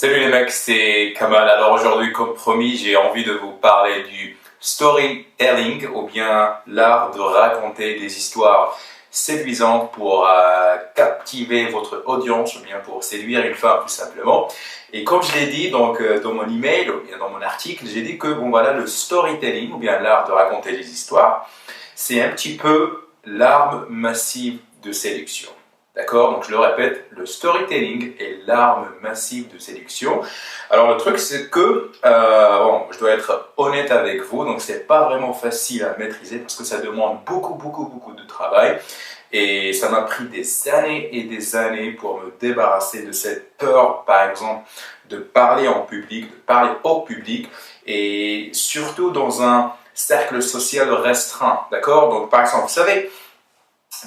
Salut les mecs, c'est Kamal. Alors aujourd'hui, comme promis, j'ai envie de vous parler du storytelling ou bien l'art de raconter des histoires séduisantes pour captiver votre audience ou bien pour séduire une femme tout simplement. Et comme je l'ai dit donc dans mon email ou bien dans mon article, j'ai dit que bon voilà, le storytelling ou bien l'art de raconter des histoires, c'est un petit peu l'arme massive de séduction. D'accord? Donc je le répète, le storytelling est l'arme massive de séduction. Alors le truc c'est que, je dois être honnête avec vous, donc c'est pas vraiment facile à maîtriser parce que ça demande beaucoup de travail. Et ça m'a pris des années et des années pour me débarrasser de cette peur, par exemple, de parler en public, de parler au public, et surtout dans un cercle social restreint. D'accord? Donc par exemple, vous savez,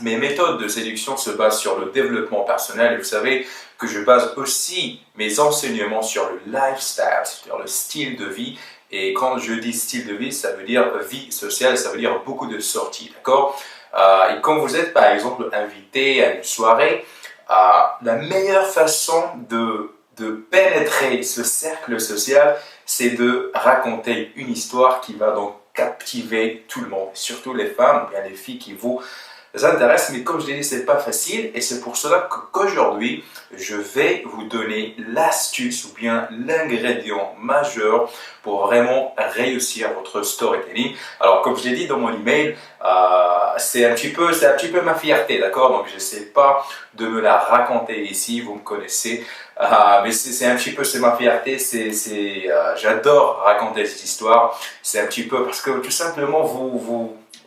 mes méthodes de séduction se basent sur le développement personnel et vous savez que je base aussi mes enseignements sur le lifestyle, sur le style de vie. Et quand je dis style de vie, ça veut dire vie sociale, ça veut dire beaucoup de sorties, d'accord? Et quand vous êtes par exemple invité à une soirée, la meilleure façon de pénétrer ce cercle social, c'est de raconter une histoire qui va donc captiver tout le monde, surtout les femmes ou bien les filles qui vous intéresse, mais comme je l'ai dit, c'est pas facile et c'est pour cela qu'aujourd'hui, je vais vous donner l'astuce ou bien l'ingrédient majeur pour vraiment réussir votre storytelling. Alors, comme je l'ai dit dans mon email, c'est un petit peu ma fierté, d'accord? Donc, je sais pas de me la raconter ici, vous me connaissez, mais c'est un petit peu, c'est ma fierté, j'adore raconter ces histoires. C'est un petit peu parce que tout simplement,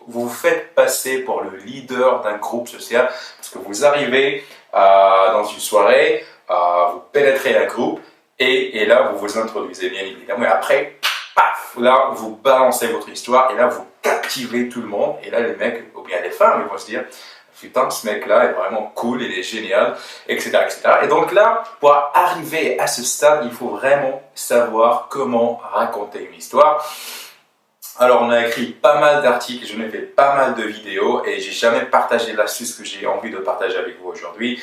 vous faites passer pour le leader d'un groupe social parce que vous arrivez dans une soirée, vous pénétrez un groupe et là vous vous introduisez bien évidemment et après, paf, là vous balancez votre histoire et là vous captivez tout le monde et là les mecs ou bien les femmes ils vont se dire putain ce mec là est vraiment cool, il est génial, etc. Et donc là, pour arriver à ce stade, il faut vraiment savoir comment raconter une histoire. Alors, on a écrit pas mal d'articles, j'en ai fait pas mal de vidéos et j'ai jamais partagé l'astuce que j'ai envie de partager avec vous aujourd'hui.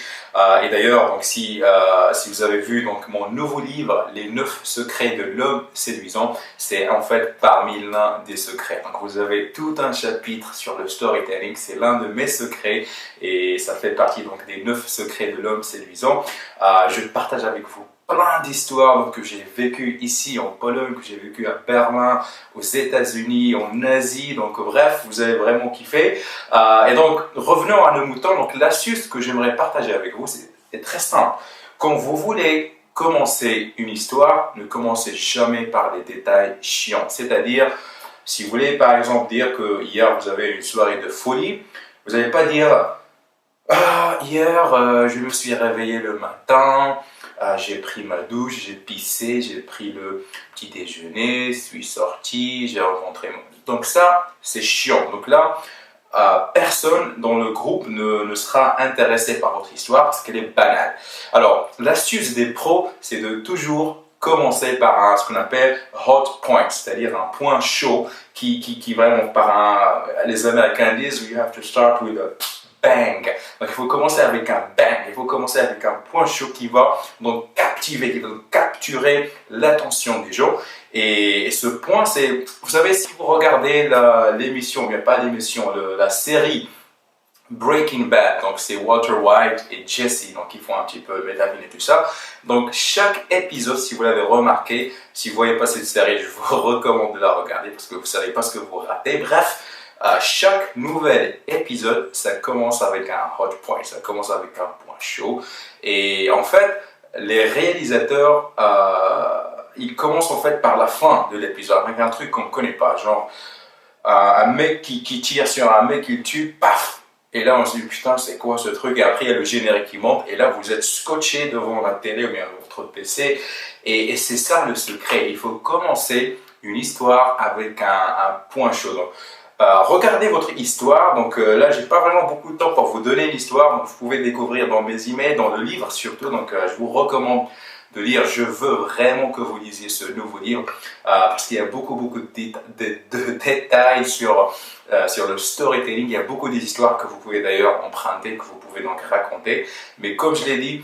Et d'ailleurs, donc si vous avez vu donc mon nouveau livre, Les 9 secrets de l'homme séduisant, c'est en fait parmi l'un des secrets. Donc, vous avez tout un chapitre sur le storytelling, c'est l'un de mes secrets et ça fait partie donc des 9 secrets de l'homme séduisant. Je partage avec vous plein d'histoires que j'ai vécues ici en Pologne, que j'ai vécues à Berlin, aux États-Unis, en Asie. Donc bref, vous allez vraiment kiffer. Et donc revenons à nos moutons. Donc l'astuce que j'aimerais partager avec vous, c'est très simple. Quand vous voulez commencer une histoire, ne commencez jamais par les détails chiants. C'est-à-dire, si vous voulez par exemple dire que hier vous avez une soirée de folie, vous n'allez pas dire hier je me suis réveillé le matin. J'ai pris ma douche, j'ai pissé, j'ai pris le petit déjeuner, suis sorti, j'ai rencontré mon... Donc ça, c'est chiant. Donc là, personne dans le groupe ne sera intéressé par votre histoire parce qu'elle est banale. Alors, l'astuce des pros, c'est de toujours commencer par ce qu'on appelle hot point, c'est-à-dire un point chaud qui vraiment les Américains disent you have to start with a bang. Donc il faut commencer avec un bang, il faut commencer avec un point chaud qui va donc captiver, qui va donc capturer l'attention des gens. Et ce point, c'est, vous savez, si vous regardez l'émission, bien pas l'émission, la série Breaking Bad, donc c'est Walter White et Jesse, donc ils font un petit peu métavine et tout ça. Donc chaque épisode, si vous l'avez remarqué, si vous ne voyez pas cette série, je vous recommande de la regarder parce que vous ne savez pas ce que vous ratez. Bref, chaque nouvel épisode, ça commence avec un hot point, ça commence avec un point chaud. Et en fait, les réalisateurs, ils commencent en fait par la fin de l'épisode, avec un truc qu'on ne connaît pas, genre un mec qui tire sur un mec, il tue, paf. Et là, on se dit, putain, c'est quoi ce truc? Et après, il y a le générique qui monte. Et là, vous êtes scotché devant la télé ou bien votre PC. Et c'est ça le secret. Il faut commencer une histoire avec un point chaud. Donc, regardez votre histoire. Donc là, j'ai pas vraiment beaucoup de temps pour vous donner l'histoire. Donc, vous pouvez découvrir dans mes emails, dans le livre surtout. Donc, je vous recommande de lire. Je veux vraiment que vous lisiez ce nouveau livre parce qu'il y a beaucoup de détails sur le storytelling. Il y a beaucoup d'histoires que vous pouvez d'ailleurs emprunter, que vous pouvez donc raconter. Mais comme je l'ai dit,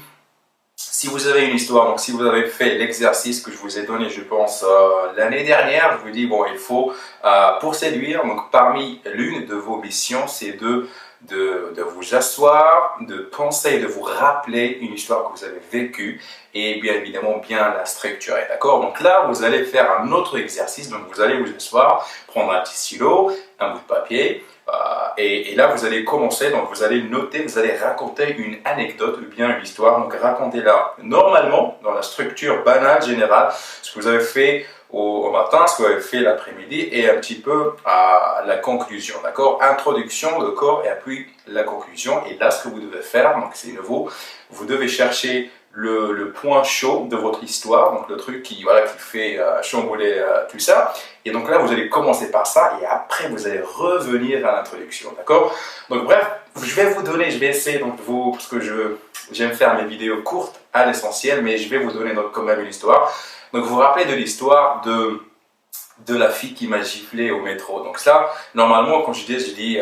Si vous avez une histoire, donc si vous avez fait l'exercice que je vous ai donné, je pense, l'année dernière, je vous dis, bon, il faut, pour séduire, donc parmi l'une de vos missions, c'est de vous asseoir, de penser, de vous rappeler une histoire que vous avez vécue et bien évidemment bien la structurer, d'accord? Donc là, vous allez faire un autre exercice, donc vous allez vous asseoir, prendre un petit stylo, un bout de papier, et là, vous allez commencer, donc vous allez noter, vous allez raconter une anecdote ou bien une histoire. Donc racontez-la normalement, dans la structure banale, générale, ce que vous avez fait au matin, ce que vous avez fait l'après-midi et un petit peu à la conclusion, d'accord? Introduction, le corps et puis la conclusion. Et là, ce que vous devez faire, donc c'est nouveau, vous devez chercher le point chaud de votre histoire, donc le truc qui, voilà, qui fait chambouler tout ça. Et donc là, vous allez commencer par ça et après, vous allez revenir à l'introduction, d'accord? Donc bref, je vais vous donner, je vais essayer, donc vous, parce que j'aime faire mes vidéos courtes à l'essentiel, mais je vais vous donner donc quand même une histoire. Donc vous vous rappelez de l'histoire de la fille qui m'a giflé au métro. Donc ça, normalement, quand je dis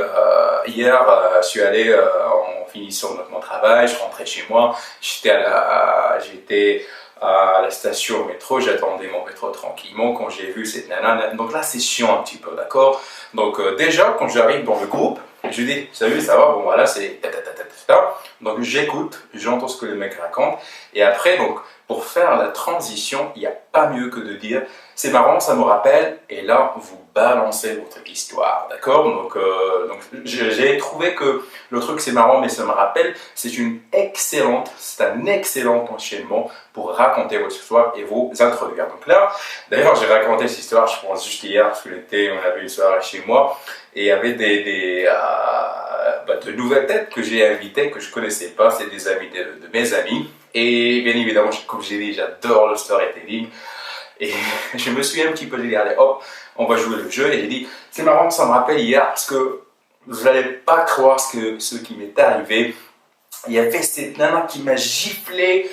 hier, je suis allé en finissant mon travail, je rentrais chez moi, j'étais à la station au métro, j'attendais mon métro tranquillement quand j'ai vu cette nana. Donc là, c'est chiant un petit peu, d'accord? Donc déjà, quand j'arrive dans le groupe, je dis salut, ça va? Bon voilà, c'est ta. Donc j'écoute, j'entends ce que le mec raconte et après, donc pour faire la transition, il n'y a pas mieux que de dire c'est marrant, ça me rappelle, et là vous balancez votre histoire, d'accord? Donc j'ai trouvé que le truc c'est marrant, mais ça me rappelle, c'est un excellent enchaînement pour raconter votre histoire et vous introduire. Donc là, d'ailleurs j'ai raconté cette histoire, je pense juste hier, parce que l'été on avait une soirée chez moi, et il y avait de nouvelles têtes que j'ai invitées, que je ne connaissais pas, c'est des amis de mes amis. Et bien évidemment, comme j'ai dit, j'adore le storytelling. Et je me suis un petit peu dit, allez hop, on va jouer le jeu. Et j'ai dit, c'est marrant, ça me rappelle hier, parce que vous n'allez pas croire ce qui m'est arrivé. Il y avait cette nana qui m'a giflé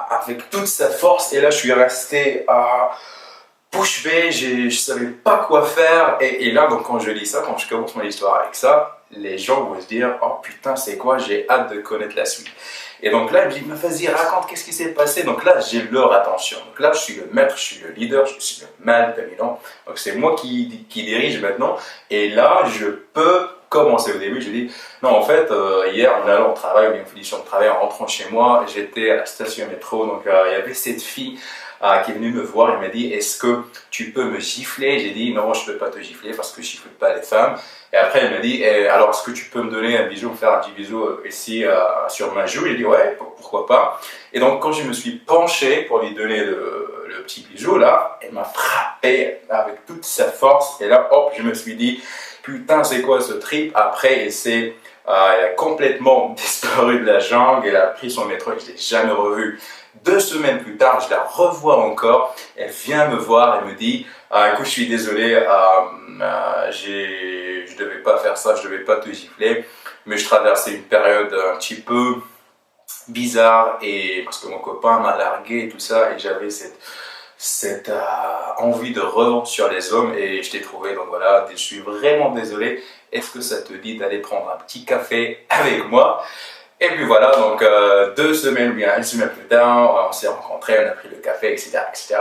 avec toute sa force. Et là, je suis resté bouche bée, je ne savais pas quoi faire. Et là, donc, quand je lis ça, quand je commence mon histoire avec ça, les gens vont se dire, oh putain, c'est quoi, j'ai hâte de connaître la suite. Et donc là, il me dit, mais vas-y, raconte, qu'est-ce qui s'est passé? Donc là, j'ai leur attention. Donc là, je suis le maître, je suis le leader, je suis le mâle dominant. Donc c'est moi qui dirige maintenant. Et là, je peux commencer. Au début, je dis, non, en fait, hier, en allant au travail, ou bien en finissant de travail, en rentrant chez moi, j'étais à la station métro. Donc il y avait cette fille qui est venue me voir et m'a dit, est-ce que tu peux me gifler? J'ai dit, non, je ne peux pas te gifler parce que je ne gifle pas les femmes. Et après, elle m'a dit, alors est-ce que tu peux me donner un bisou, me faire un petit bisou ici sur ma joue? J'ai dit, ouais, pourquoi pas. Et donc, quand je me suis penché pour lui donner le petit bisou, là, elle m'a frappé avec toute sa force. Et là, hop, je me suis dit, putain, c'est quoi ce trip? Après, elle a complètement disparu de la jungle, elle a pris son métro et je ne l'ai jamais revue. 2 semaines plus tard, je la revois encore, elle vient me voir et me dit écoute, je suis désolé, je devais pas faire ça, je devais pas te gifler, mais je traversais une période un petit peu bizarre et parce que mon copain m'a largué et tout ça et j'avais cette envie de revanche sur les hommes et je t'ai trouvé, donc voilà, je suis vraiment désolé, est-ce que ça te dit d'aller prendre un petit café avec moi? Et puis voilà, donc 2 semaines ou bien 1 semaine plus tard, on s'est rencontrés, on a pris le café, etc. etc.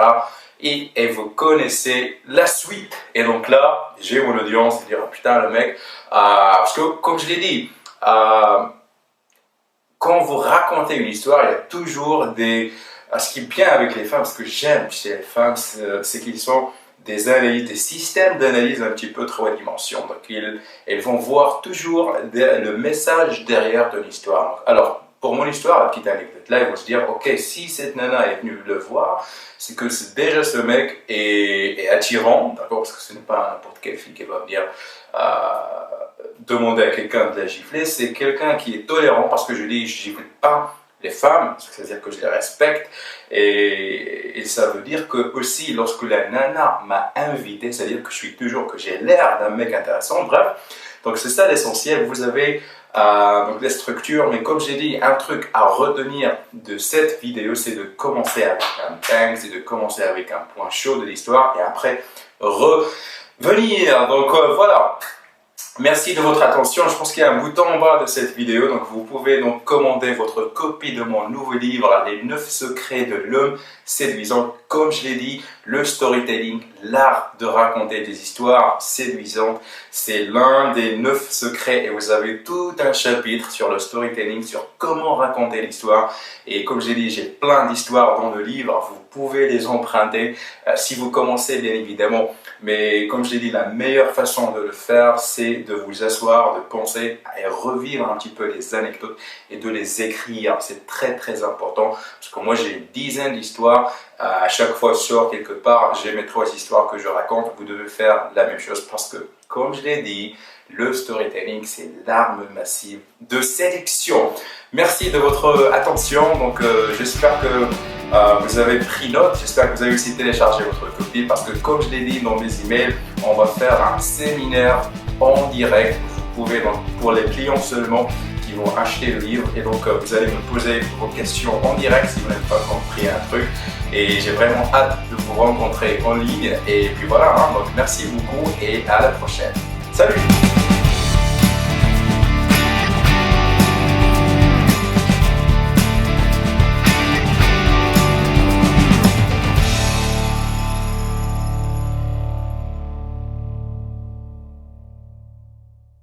Et vous connaissez la suite. Et donc là, j'ai mon audience, dire oh, putain le mec, parce que comme je l'ai dit, quand vous racontez une histoire, il y a toujours ce qui est bien avec les femmes, ce que j'aime chez les femmes, c'est qu'ils sont des analyses, des systèmes d'analyse un petit peu 3 dimensions. Donc, elles vont voir toujours le message derrière de l'histoire. Alors, pour mon histoire, la petite anecdote là, ils vont se dire, ok, si cette nana est venue le voir, c'est que déjà ce mec est attirant, d'accord, parce que ce n'est pas n'importe quelle fille qui va venir demander à quelqu'un de la gifler, c'est quelqu'un qui est tolérant, parce que je dis, je gifle pas les femmes, c'est-à-dire que je les respecte, et ça veut dire que aussi lorsque la nana m'a invité, c'est-à-dire que que j'ai l'air d'un mec intéressant, bref, donc c'est ça l'essentiel, vous avez donc les structures, mais comme j'ai dit, un truc à retenir de cette vidéo, c'est de commencer avec un bang, c'est de commencer avec un point chaud de l'histoire, et après revenir, donc voilà. Merci de votre attention. Je pense qu'il y a un bouton en bas de cette vidéo, donc vous pouvez donc commander votre copie de mon nouveau livre, Les 9 secrets de l'homme séduisant. Comme je l'ai dit, le storytelling, l'art de raconter des histoires séduisantes, c'est l'un des 9 secrets et vous avez tout un chapitre sur le storytelling, sur comment raconter l'histoire. Et comme je l'ai dit, j'ai plein d'histoires dans le livre, vous pouvez les emprunter si vous commencez bien évidemment. Mais comme je l'ai dit, la meilleure façon de le faire, c'est de vous asseoir, de penser et revivre un petit peu les anecdotes et de les écrire. C'est très très important parce que moi j'ai une dizaine d'histoires. À chaque fois je sors quelque part, j'ai mes 3 histoires que je raconte. Vous devez faire la même chose parce que, comme je l'ai dit, le storytelling, c'est l'arme massive de séduction. Merci de votre attention. Donc, j'espère que vous avez pris note. J'espère que vous avez aussi téléchargé votre copie parce que, comme je l'ai dit dans mes emails, on va faire un séminaire en direct. Vous pouvez, donc, pour les clients seulement qui vont acheter le livre. Et donc, vous allez me poser vos questions en direct si vous n'avez pas compris un truc. Et j'ai vraiment hâte de vous rencontrer en ligne. Et puis voilà, hein, donc merci beaucoup et à la prochaine. Salut!